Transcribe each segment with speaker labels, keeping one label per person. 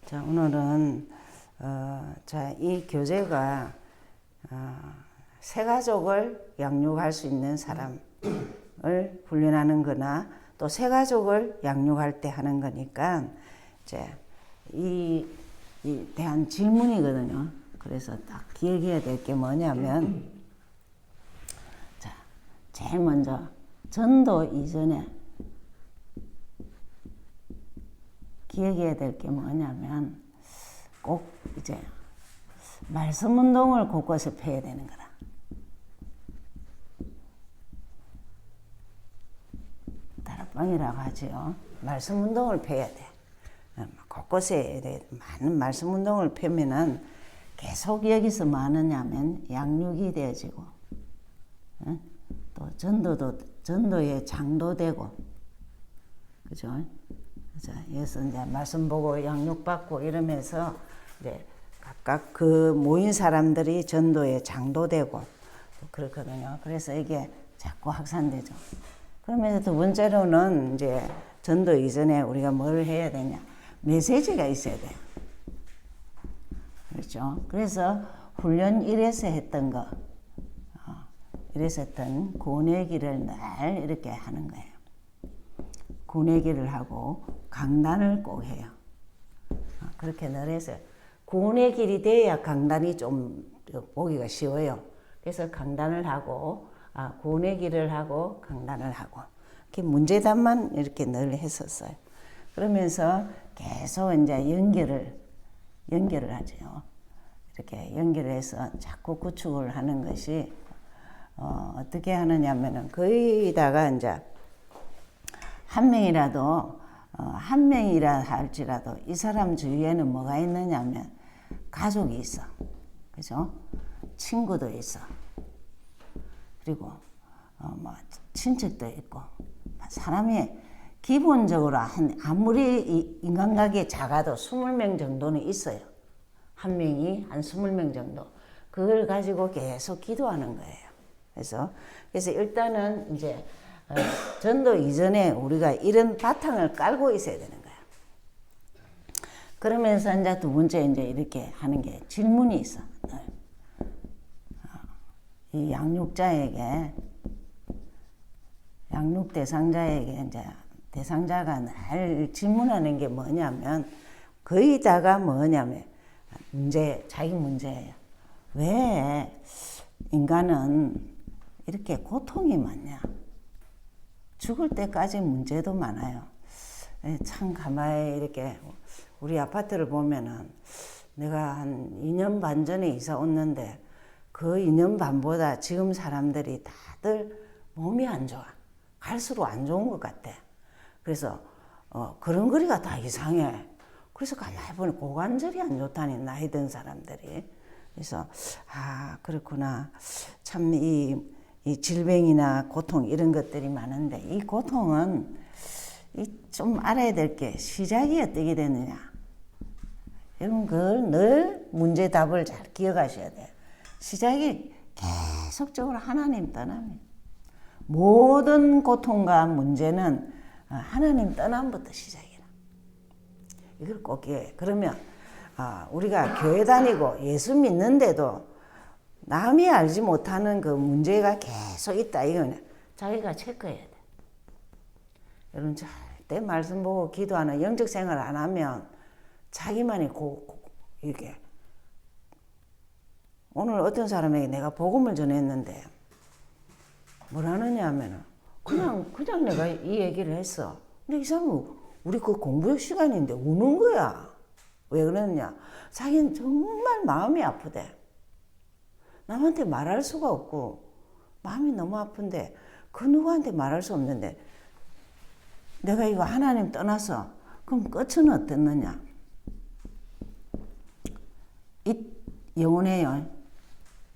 Speaker 1: 자, 오늘은 이 교재가 새 가족을 양육할 수 있는 사람을 훈련하는 거나 또 새 가족을 양육할 때 하는 거니까 이제 이 대한 질문이거든요. 그래서 딱 기억해야 될 게 뭐냐면, 자, 제일 먼저 전도 이전에 기억해야 될 게 뭐냐면 꼭 이제 말씀 운동을 곳곳에 펴야 되는 거다. 다락방이라고 하지요. 말씀 운동을 펴야 돼. 곳곳에 많은 말씀 운동을 펴면은 계속 여기서 뭐 하느냐면 양육이 되어지고, 또 전도의 장도 되고, 그죠? 그래서 이제 말씀 보고 양육받고 이러면서 이제 각각 그 모인 사람들이 전도의 장도 되고 그렇거든요. 그래서 이게 자꾸 확산되죠. 그러면서 두 번째로는 이제 전도 이전에 우리가 뭘 해야 되냐? 메시지가 있어야 돼요. 그렇죠? 그래서 훈련 1에서 했던 거, 1에서 했던 구원의 길을 늘 이렇게 하는 거예요. 구원의 길을 하고 강단을 꼭 해요. 그렇게 늘 해서 구원의 길이 돼야 강단이 좀 보기가 쉬워요. 그래서 강단을 하고 구원의 길을 하고 강단을 하고 이렇게 문제담만 이렇게 늘 했었어요. 그러면서 계속 이제 연결을 하죠. 이렇게 연결을 해서 자꾸 구축을 하는 것이 어떻게 하느냐면은 거의다가 이제 한 명이라 할지라도 이 사람 주위에는 뭐가 있느냐면 가족이 있어. 그죠? 친구도 있어. 그리고 뭐 친척도 있고. 사람이 기본적으로 아무리 인간관계 작아도 20명 정도는 있어요. 한 명이 한 20명 정도. 그걸 가지고 계속 기도하는 거예요. 그래서 일단은 이제 전도 이전에 우리가 이런 바탕을 깔고 있어야 되는 거야. 그러면서 이제 두 번째 이제 이렇게 하는 게 질문이 있어. 이 양육 대상자에게 이제 대상자가 늘 질문하는 게 뭐냐면 거의 다가 뭐냐면 자기 문제예요. 왜 인간은 이렇게 고통이 많냐? 죽을 때까지 문제도 많아요. 참 가만히 이렇게 우리 아파트를 보면은 내가 한 2년 반 전에 이사 왔는데 그 2년 반보다 지금 사람들이 다들 몸이 안 좋아. 갈수록 안 좋은 것 같아. 그래서 걸음걸이가 다 이상해. 그래서 가만히 보니 고관절이 안 좋다니, 나이 든 사람들이. 그래서 그렇구나. 참 이 질병이나 고통 이런 것들이 많은데 이 고통은 좀 알아야 될 게 시작이 어떻게 되느냐. 여러분 그걸 늘 문제 답을 잘 기억하셔야 돼요. 시작이 계속적으로 하나님 떠남이에요. 모든 고통과 문제는 하나님 떠남부터 시작이라. 이걸 꼭 기억해. 그러면 우리가 교회 다니고 예수 믿는데도 남이 알지 못하는 그 문제가 계속 있다. 이거는 자기가 체크해야 돼. 여러분 절대 말씀 보고 기도하는 영적 생활 안 하면 자기만이 이렇게 오늘 어떤 사람에게 내가 복음을 전했는데 뭐라느냐 하면은 그냥 내가 이 얘기를 했어. 근데 이 사람은 우리 그 공부 시간인데 우는 거야. 왜 그러느냐? 자기는 정말 마음이 아프대. 남한테 말할 수가 없고 마음이 너무 아픈데 그 누구한테 말할 수 없는데 내가 이거 하나님 떠나서 그럼 끝은 어땠느냐? 영원해요.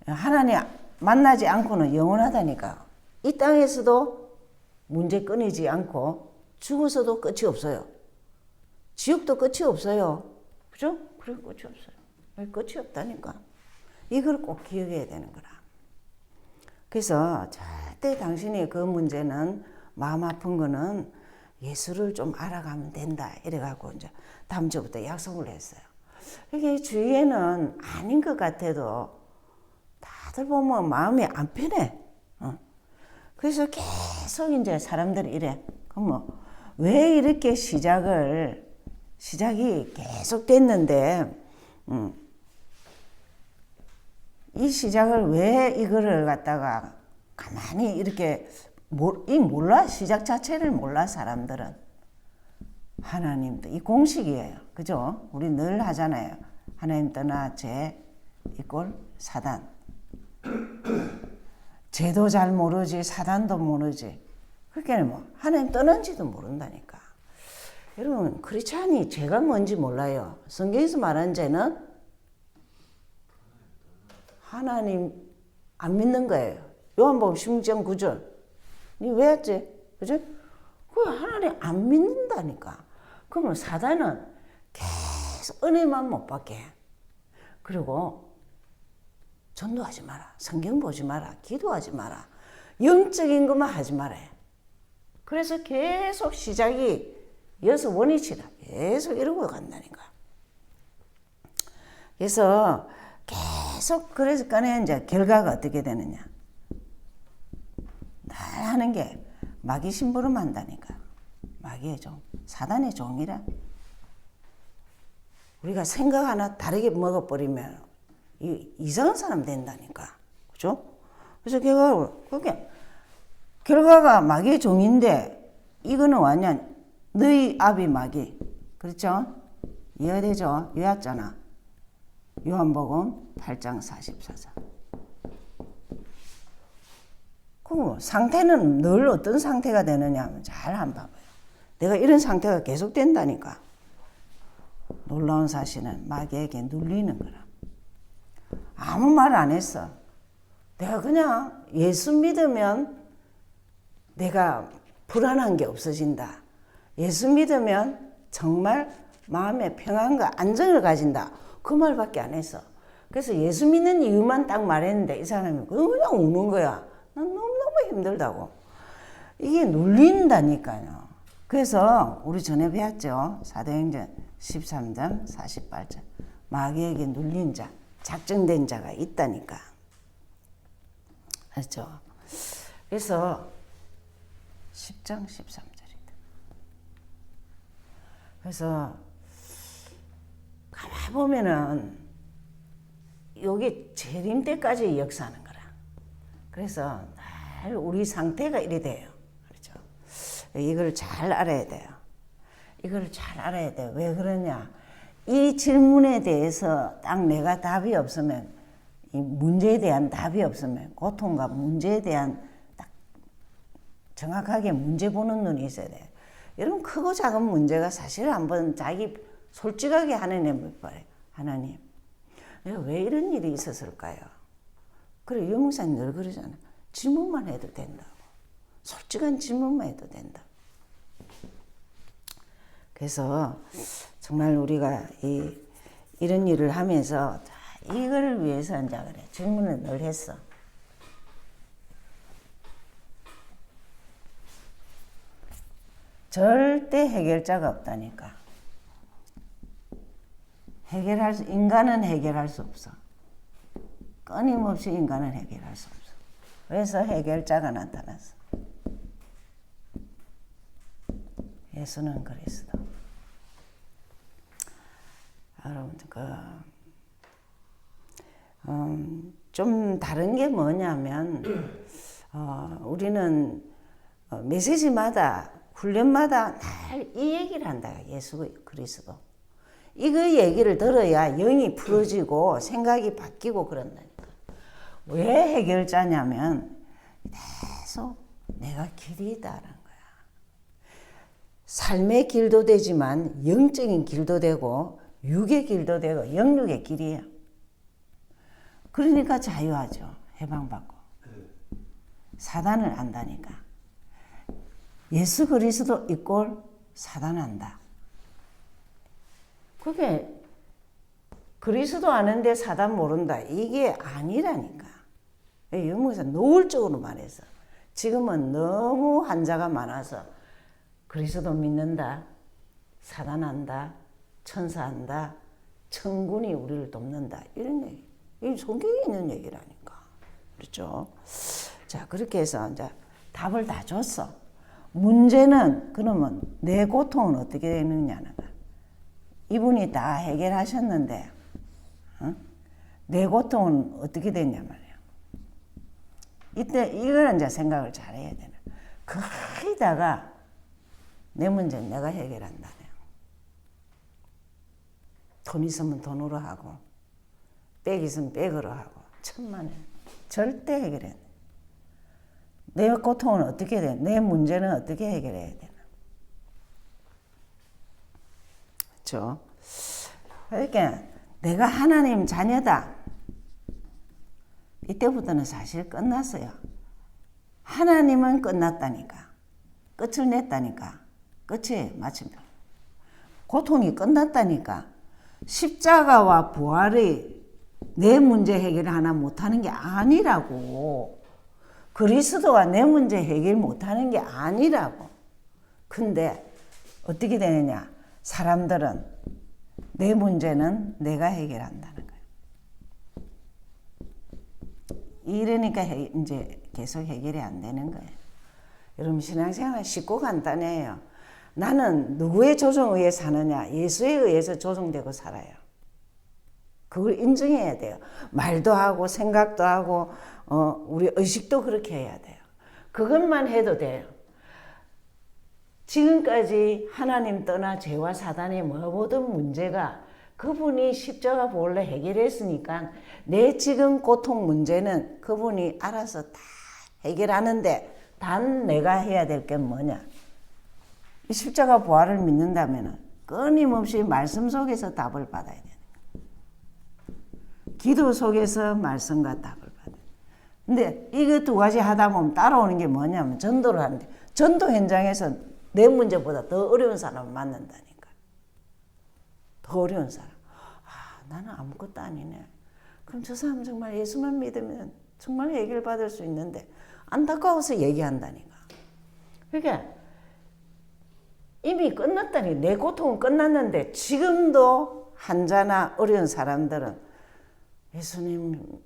Speaker 1: 하나님 만나지 않고는 영원하다니까. 이 땅에서도 문제 끊이지 않고 죽어서도 끝이 없어요. 지옥도 끝이 없어요. 그죠? 그래 끝이 없어요. 끝이 없다니까. 이걸 꼭 기억해야 되는 거라. 그래서 절대 당신이 그 문제는 마음 아픈 거는 예수를 좀 알아가면 된다. 이래갖고 이제 다음 주부터 약속을 했어요. 이게 주위에는 아닌 것 같아도 다들 보면 마음이 안 편해. 그래서 계속 이제 사람들이 이래. 그럼 뭐, 왜 이렇게 시작이 계속 됐는데, 이 시작을 왜 이거를 갖다가 가만히 이렇게 몰라. 시작 자체를 몰라, 사람들은. 하나님도 이 공식이에요. 그죠? 우리 늘 하잖아요. 하나님 떠나 죄 이꼴 사단. 죄도 잘 모르지, 사단도 모르지. 그러니까 뭐 하나님 떠난지도 모른다니까. 여러분, 크리스찬이 죄가 뭔지 몰라요. 성경에서 말하는 죄는 하나님 안 믿는 거예요. 요한복음 16장 9절. 니 왜 했지? 그죠? 그 하나님 안 믿는다니까. 그러면 사단은 계속 은혜만 못 받게 해. 그리고 전도하지 마라. 성경 보지 마라. 기도하지 마라. 영적인 것만 하지 마라. 그래서 계속 시작이 여기서 원위치다. 계속 이러고 간다니까. 그래서 계속 그래서 꺼내 이제 결과가 어떻게 되느냐. 날 하는 게 마귀 심부름 한다니까. 마귀의 종. 사단의 종이라. 우리가 생각 하나 다르게 먹어버리면 이상한 사람 된다니까. 그죠? 그래서 결과가 마귀의 종인데, 이거는 완전 너희 아비 마귀. 그렇죠? 이해가 되죠? 이해했잖아. 요한복음 8장 44절. 그 상태는 늘 어떤 상태가 되느냐 하면 잘 안 봐봐요. 내가 이런 상태가 계속 된다니까. 놀라운 사실은 마귀에게 눌리는 거라. 아무 말 안 했어. 내가 그냥 예수 믿으면 내가 불안한 게 없어진다. 예수 믿으면 정말 마음의 평안과 안정을 가진다. 그 말밖에 안 했어. 그래서 예수 믿는 이유만 딱 말했는데 이 사람이 그냥 우는 거야. 난 너무너무 힘들다고. 이게 눌린다니까요. 그래서 우리 전에 배웠죠. 사도행전 13장 48절. 마귀에게 눌린 자, 작정된 자가 있다니까. 알죠? 그래서 10장 13절이다. 그래서 가만 보면은 여기 재림 때까지 역사하는 거라. 그래서 늘 우리 상태가 이래 돼요. 그렇죠? 이걸 잘 알아야 돼요. 이걸 잘 알아야 돼요. 왜 그러냐? 이 질문에 대해서 딱 내가 답이 없으면, 이 문제에 대한 답이 없으면, 고통과 문제에 대한 딱 정확하게 문제 보는 눈이 있어야 돼요. 여러분, 크고 작은 문제가 사실 한번 자기 솔직하게 하나님을 물어봐요. 하나님, 내가 왜 이런 일이 있었을까요? 그래, 유목사님 늘 그러잖아. 질문만 해도 된다고. 솔직한 질문만 해도 된다. 그래서 정말 우리가 이런 일을 하면서 이걸 위해서 이제 그래 질문을 늘 했어. 절대 해결자가 없다니까. 인간은 해결할 수 없어. 끊임없이 인간은 해결할 수 없어. 그래서 해결자가 나타났어. 예수는 그리스도. 여러분, 좀 다른 게 뭐냐면, 우리는 메시지마다, 훈련마다 날 이 얘기를 한다. 예수 그리스도. 이거 얘기를 들어야 영이 풀어지고 생각이 바뀌고 그런다니까. 왜 해결자냐면, 계속 내가 길이 있다라는 거야. 삶의 길도 되지만 영적인 길도 되고 육의 길도 되고 영육의 길이에요. 그러니까 자유하죠. 해방받고. 사단을 안다니까. 예수 그리스도 이꼴 사단 안다. 그게 그리스도 아는데 사단 모른다. 이게 아니라니까. 여기 영에서 노골적으로 말해서 지금은 너무 환자가 많아서, 그리스도 믿는다, 사단한다, 천사한다, 천군이 우리를 돕는다. 이런 얘기. 이 성경에 있는 얘기라니까. 그렇죠? 자, 그렇게 해서 이제 답을 다 줬어. 문제는 그러면 내 고통은 어떻게 되느냐는 거야. 이분이 다 해결하셨는데 내 고통은 어떻게 됐냐 말이야. 이때 이걸 이제 생각을 잘 해야 되나. 거기다가 내 문제는 내가 해결한다네. 돈 있으면 돈으로 하고 백 있으면 백으로 하고 천만에 절대 해결해. 내 고통은 어떻게 돼? 내 문제는 어떻게 해결해야 되나? 그렇죠? 그러니까 내가 하나님 자녀다. 이때부터는 사실 끝났어요. 하나님은 끝났다니까. 끝을 냈다니까. 끝이 마침표. 고통이 끝났다니까. 십자가와 부활이 내 문제 해결을 하나 못하는 게 아니라고. 그리스도가 내 문제 해결 못하는 게 아니라고. 근데 어떻게 되느냐. 사람들은 내 문제는 내가 해결한다는 거예요. 이러니까 이제 계속 해결이 안 되는 거예요. 여러분 신앙생활은 쉽고 간단해요. 나는 누구의 조종에 의해 사느냐? 예수에 의해서 조종되고 살아요. 그걸 인정해야 돼요. 말도 하고 생각도 하고 우리 의식도 그렇게 해야 돼요. 그것만 해도 돼요. 지금까지 하나님 떠나 죄와 사단의 모든 문제가 그분이 십자가 보혈로 해결했으니까 내 지금 고통 문제는 그분이 알아서 다 해결하는데 단 내가 해야 될 게 뭐냐. 이 십자가 부활을 믿는다면 끊임없이 말씀 속에서 답을 받아야 되는 거예요. 기도 속에서 말씀과 답을 받아요. 근데 이거 두 가지 하다 보면 따라오는 게 뭐냐면 전도를 하는데 전도 현장에서 내 문제보다 더 어려운 사람을 만난다니까. 더 어려운 사람. 아, 나는 아무것도 아니네. 그럼 저 사람 정말 예수만 믿으면 정말 해결받을 수 있는데 안타까워서 얘기한다니까. 그러니까 이미 끝났다니. 내 고통은 끝났는데 지금도 환자나 어려운 사람들은 예수님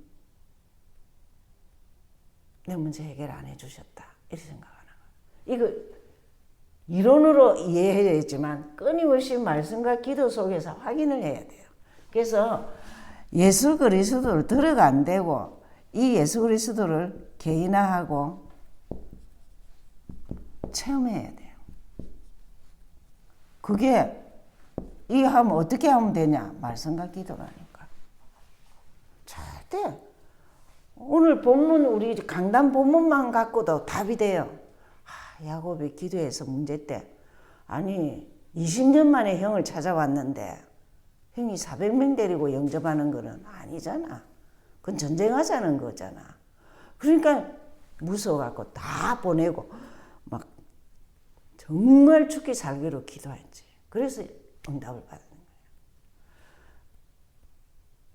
Speaker 1: 내 문제 해결 안 해주셨다. 이렇게 생각하는 거예요. 이거 이론으로 이해해야지만 끊임없이 말씀과 기도 속에서 확인을 해야 돼요. 그래서 예수 그리스도를 들어가 안 되고 이 예수 그리스도를 개인화하고 체험해야 돼요. 그게 이거 하면 어떻게 하면 되냐? 말씀과 기도라니까. 절대 오늘 본문 우리 강단 본문만 갖고도 답이 돼요. 야곱이 기도해서 문제 때 아니 20년 만에 형을 찾아왔는데 형이 400명 데리고 영접하는 거는 아니잖아. 그건 전쟁하자는 거잖아. 그러니까 무서워갖고 다 보내고 막 정말 죽기 살기로 기도했지. 그래서 응답을 받은 거예요.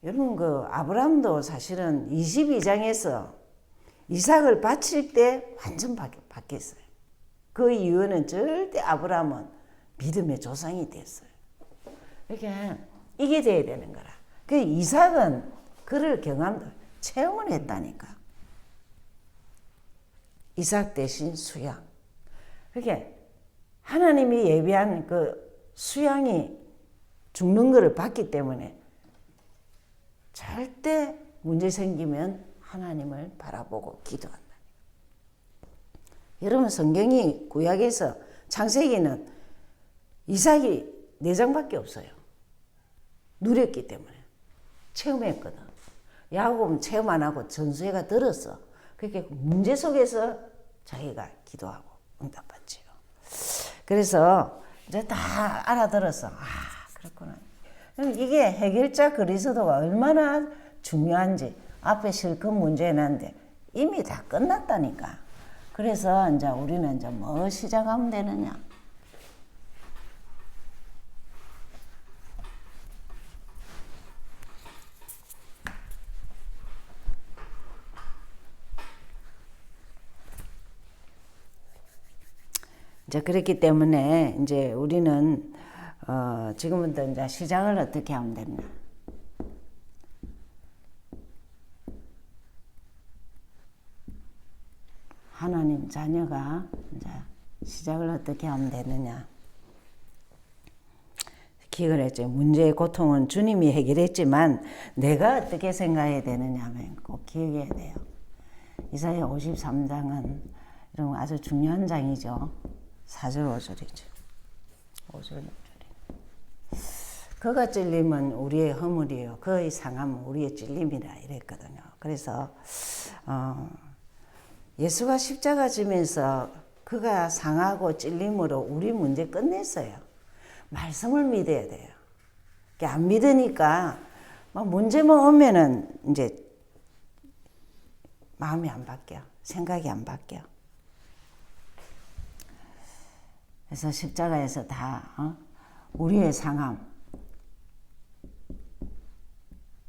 Speaker 1: 여러분 그 아브라함도 사실은 22장에서 이삭을 바칠 때 완전 바뀌었어요. 그 이유는 절대 아브라함은 믿음의 조상이 됐어요. 그러니까 이게 돼야 되는 거라. 그 이삭은 그를 체험을 했다니까. 이삭 대신 수양. 그러니까 하나님이 예비한 그 수양이 죽는 것을 봤기 때문에 절대 문제 생기면 하나님을 바라보고 기도한다. 여러분 성경이 구약에서 창세기는 이삭이 4장밖에 없어요. 누렸기 때문에. 체험했거든. 야곱은 체험 안 하고 전수회가 들었어. 그렇게 문제 속에서 자기가 기도하고 응답받지요. 그래서 이제 다 알아들었어. 아, 그렇구나. 이게 해결자 그리스도가 얼마나 중요한지 앞에 실컷 문제는데 이미 다 끝났다니까. 그래서 이제 우리는 이제 뭐 시작하면 되느냐? 이제 그렇기 때문에 이제 우리는 지금부터 이제 시작을 어떻게 하면 되냐. 하나님 자녀가 이제 시작을 어떻게 하면 되느냐. 기억을 했죠. 문제의 고통은 주님이 해결했지만 내가 어떻게 생각해야 되느냐 하면 꼭 기억해야 돼요. 이사야 53장은 이런 아주 중요한 장이죠. 4절 5절이죠. 5절 6절이. 그가 찔림은 우리의 허물이요 그의 상함은 우리의 찔림이라 이랬거든요. 그래서 예수가 십자가 지면서 그가 상하고 찔림으로 우리 문제 끝냈어요. 말씀을 믿어야 돼요. 안 믿으니까 문제만 오면은 이제 마음이 안 바뀌어. 생각이 안 바뀌어. 그래서 십자가에서 다 우리의 상함,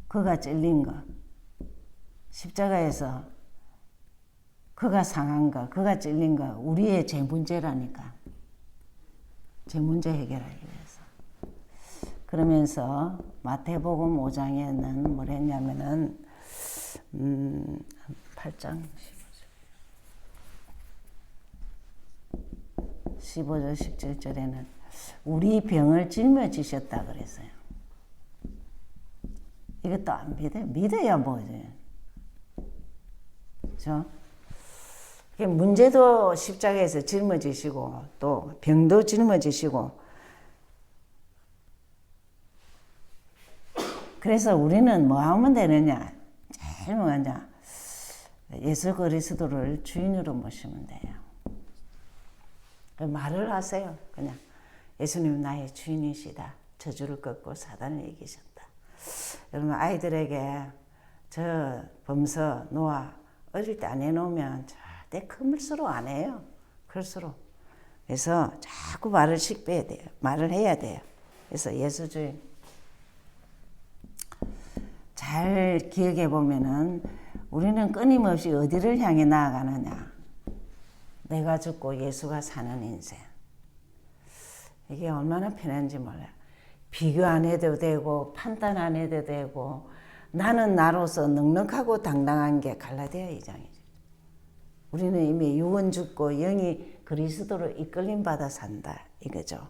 Speaker 1: 그가 찔린 거, 십자가에서 그가 상한 거, 그가 찔린 거, 우리의 제 문제라니까. 제 문제 해결하기 위해서. 그러면서 마태복음 5장에는 뭘 했냐면은 8장 15절 17절에는 우리 병을 짊어지셨다 그랬어요. 이것도 안 믿어요? 믿어야 뭐지. 그렇죠? 문제도 십자가에서 짊어지시고 또 병도 짊어지시고, 그래서 우리는 뭐 하면 되느냐. 제일 먼저 예수 그리스도를 주인으로 모시면 돼요. 말을 하세요. 그냥 예수님 나의 주인이시다. 저주를 꺾고 사단을 이기셨다. 여러분 아이들에게 저 범서 노아 어릴 때 안 해놓으면 절대 클수록 안 해요. 클수록. 그래서 자꾸 말을 식혀야 돼요. 말을 해야 돼요. 그래서 예수 주인. 잘 기억해 보면은 우리는 끊임없이 어디를 향해 나아가느냐. 내가 죽고 예수가 사는 인생. 이게 얼마나 편한지 몰라요. 비교 안 해도 되고 판단 안 해도 되고 나는 나로서 넉넉하고 당당한 게 갈라디아 2장이죠. 우리는 이미 육은 죽고 영이 그리스도로 이끌림 받아 산다 이거죠.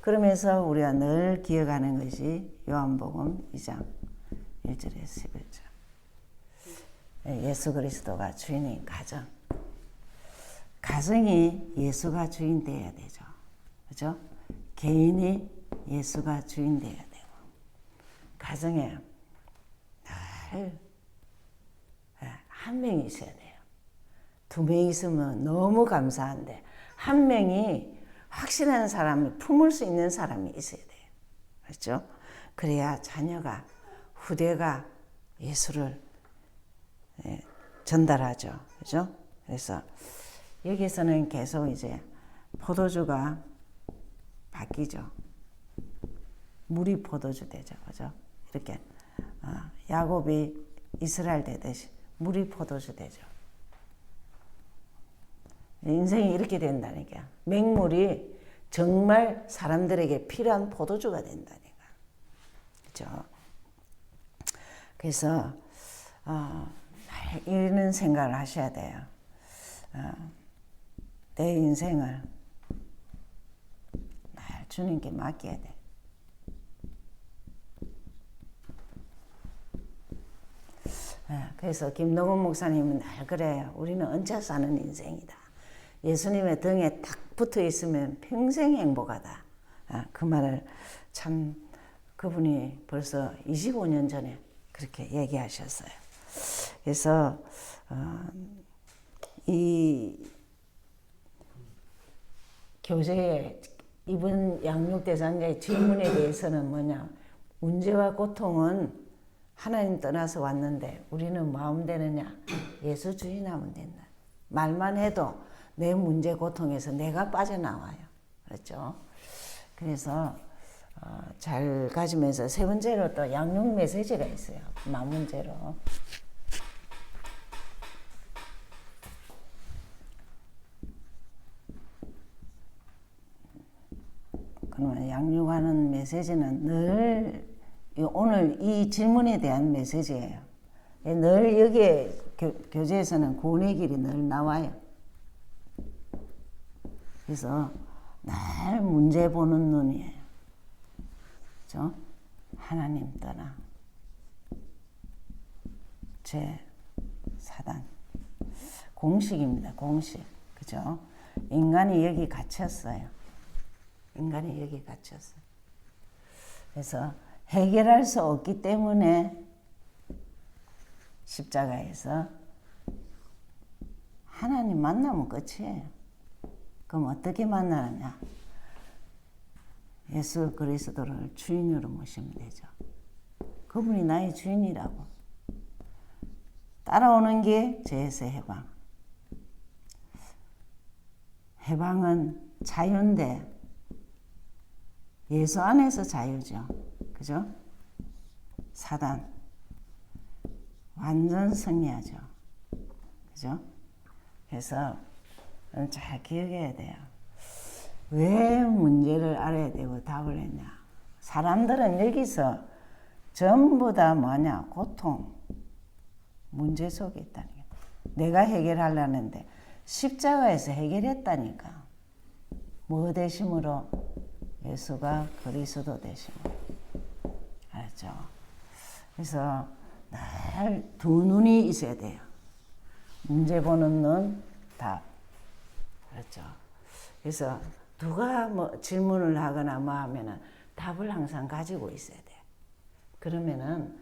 Speaker 1: 그러면서 우리가 늘 기억하는 것이 요한복음 2장 1절에서 11절. 예수 그리스도가 주인인 가정. 가정이 예수가 주인 되어야 되죠. 그죠? 개인이 예수가 주인 되어야 되고. 가정에 늘 한 명이 있어야 돼요. 2명 있으면 너무 감사한데 한 명이 확실한 사람이 품을 수 있는 사람이 있어야 돼요. 그렇죠? 그래야 자녀가 후대가 예수를 전달하죠. 그죠? 그래서 여기서는 계속 이제 포도주가 바뀌죠. 물이 포도주 되죠. 그죠? 이렇게 야곱이 이스라엘 되듯이 물이 포도주 되죠. 인생이 이렇게 된다니까. 맹물이 정말 사람들에게 필요한 포도주가 된다니까. 그죠? 그래서 이런 생각을 하셔야 돼요. 내 인생을 날 주님께 맡겨야 돼. 그래서 김노건 목사님은 늘 그래요. 우리는 얹혀 사는 인생이다. 예수님의 등에 딱 붙어 있으면 평생 행복하다. 그 말을 참 그분이 벌써 25년 전에 그렇게 얘기하셨어요. 그래서 이 교재에 이번 양육대상자의 질문에 대해서는 뭐냐, 문제와 고통은 하나님 떠나서 왔는데 우리는 마음 되느냐, 예수 주인하면 된다. 말만 해도 내 문제 고통에서 내가 빠져나와요. 그렇죠? 그래서 잘 가지면서 세 번째로 또 양육 메시지가 있어요. 마문제로. 메시지는 늘 오늘 이 질문에 대한 메시지예요. 늘 여기에 교재에서는 구원의 길이 늘 나와요. 그래서 늘 문제 보는 눈이에요. 그죠? 하나님 떠나 죄, 사단 공식입니다. 공식. 그죠? 인간이 여기 갇혔어요. 인간이 여기 갇혔어요. 그래서 해결할 수 없기 때문에 십자가에서 하나님 만나면 끝이에요. 그럼 어떻게 만나느냐? 예수 그리스도를 주인으로 모시면 되죠. 그분이 나의 주인이라고. 따라오는 게 죄에서 해방. 해방은 자유인데 예수 안에서 자유죠. 그죠? 사단 완전 승리하죠. 그죠? 그래서 잘 기억해야 돼요. 왜 문제를 알아야 되고 답을 했냐? 사람들은 여기서 전부 다 뭐냐? 고통, 문제 속에 있다는 게. 내가 해결하려는데 십자가에서 해결했다니까. 뭐 되심으로? 예수가 그리스도 되심으로. 알았죠? 그래서 늘 두 눈이 있어야 돼요. 문제 보는 눈, 답. 그렇죠? 그래서 누가 뭐 질문을 하거나 뭐 하면은 답을 항상 가지고 있어야 돼. 그러면은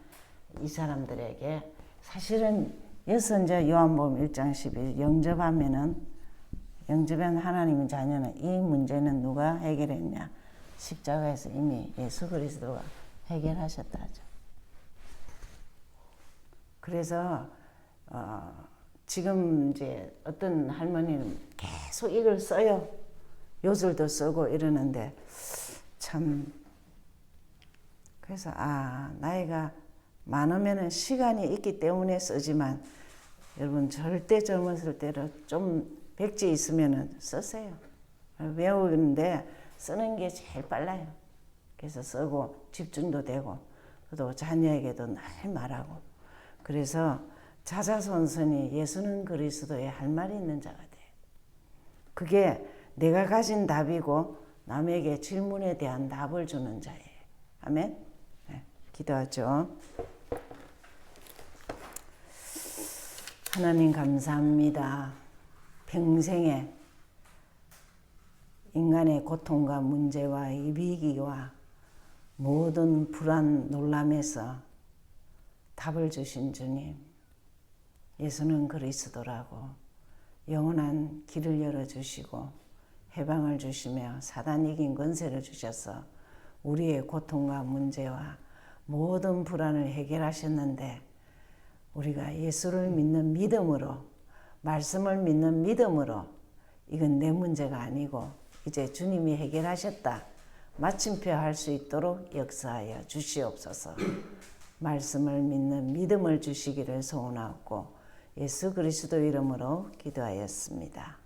Speaker 1: 이 사람들에게 사실은 여선자 요한복음 1장 11 영접하면은 영접한 하나님의 자녀는 이 문제는 누가 해결했냐? 십자가에서 이미 예수 그리스도가 해결하셨다 하죠. 그래서 지금 이제 어떤 할머니는 계속 이걸 써요. 요술도 쓰고 이러는데 참 그래서 나이가 많으면은 시간이 있기 때문에 쓰지만 여러분 절대 젊었을 때로 좀 백지 있으면은 쓰세요. 외우는데 쓰는 게 제일 빨라요. 그래서 쓰고 집중도 되고 또 자녀에게도 늘 말하고 그래서 자자손손이 예수는 그리스도의 할 말이 있는 자가 돼. 그게 내가 가진 답이고 남에게 질문에 대한 답을 주는 자예요. 아멘. 네, 기도하죠. 하나님 감사합니다. 평생에 인간의 고통과 문제와 이 위기와 모든 불안 놀람에서 답을 주신 주님, 예수는 그리스도라고 영원한 길을 열어주시고 해방을 주시며 사단 이긴 권세를 주셔서 우리의 고통과 문제와 모든 불안을 해결하셨는데 우리가 예수를 믿는 믿음으로 말씀을 믿는 믿음으로 이건 내 문제가 아니고 이제 주님이 해결하셨다. 마침표 할 수 있도록 역사하여 주시옵소서. 말씀을 믿는 믿음을 주시기를 소원하고 예수 그리스도 이름으로 기도하였습니다.